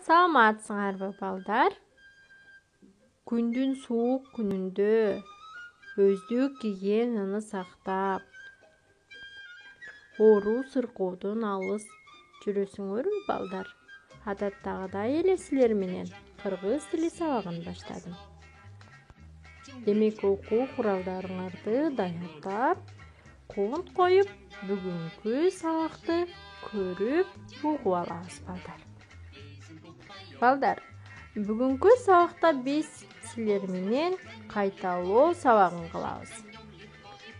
Саламатсыңарбы балдар? Күндүн суук күнүндө өздүк гигиенаны сактап, оору сыркоодон алыс жүрөсүңөрбү балдар? Адаттагыдай эле силер менен кыргыз тили сабагын баштадым. Демек окуу куралдарыңарды даярдап, конт коюп, бүгүнкү сабакты көрүп угуп алабыз балдар. Балдар, бүгүнкү сабакта биз силер менен кайталоо сабагын кылабыз.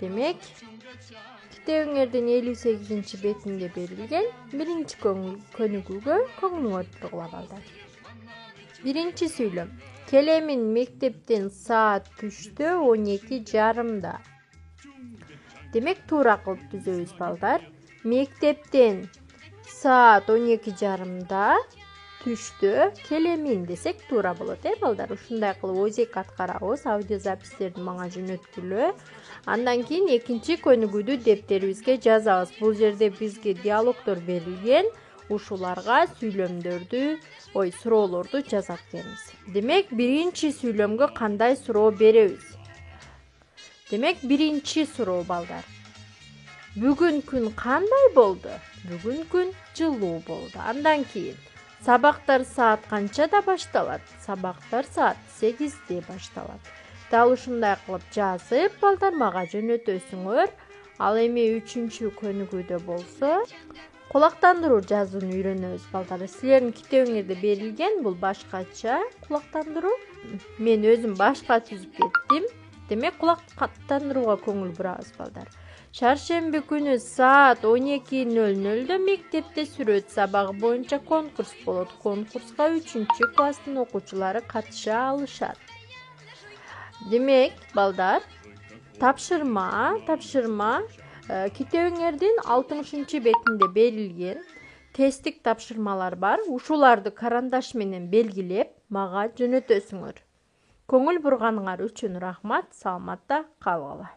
Демек, китебиңердин 58-бетинде берилген биринчи көнүгүүгө көңүлүңөрдү бургула балдар. Биринчи сүйлөм. Келемин мектептен саат түштө 12:30. Демек, туура кылып түзөбүз балдар. Мектептен саат 12:30 түштө келемин десек туура болот, балдар. Ушундай кылып өзек аткарабыз, аудиозапистерди мага жөнөткүлө. Андан кийин экинчи көнүгүүдү дептерибизге жазабыз. Бул жерде бизге диалогдор берилген, ушуларга сүйлөмдөрдү, суроолорду жазат экенбиз. Демек, биринчи сүйлөмгө кандай суроо беребиз? Демек, биринчи суроо балдар. Бүгүн күн кандай болду? Бүгүн күн жылуу болду. Андан кийин сабактар саат канчада башталат? Сабактар саат 8-де башталат. Дал ушундай кылып жазып, балдар мага жөнөтөсүңөр. Ал эми үчүнчү көнүгүүдө болсо, кулактандыруу жазууну үйрөнөбүз балдар. Силердин китебиңерде берилген, бул башкача кулактандыруу. Мен өзүм башка түзүп кеттим. Демек, кулактандырууга көңүл бурабыз балдар. Шаршемби күнү саат 12:00 мектепте сүрөт сабагы боюнча конкурс болот. Конкурска 3-класстын окуучулары катыша алышат. Демек, балдар, тапшырма китебиңердин 60-бетинде берилген тесттик тапшырмалар бар. Ушуларды карандаш менен белгилеп, мага жөнөтөсүңөр. Көңүл бурганыңар үчүн рахмат. Саламатта калгыла.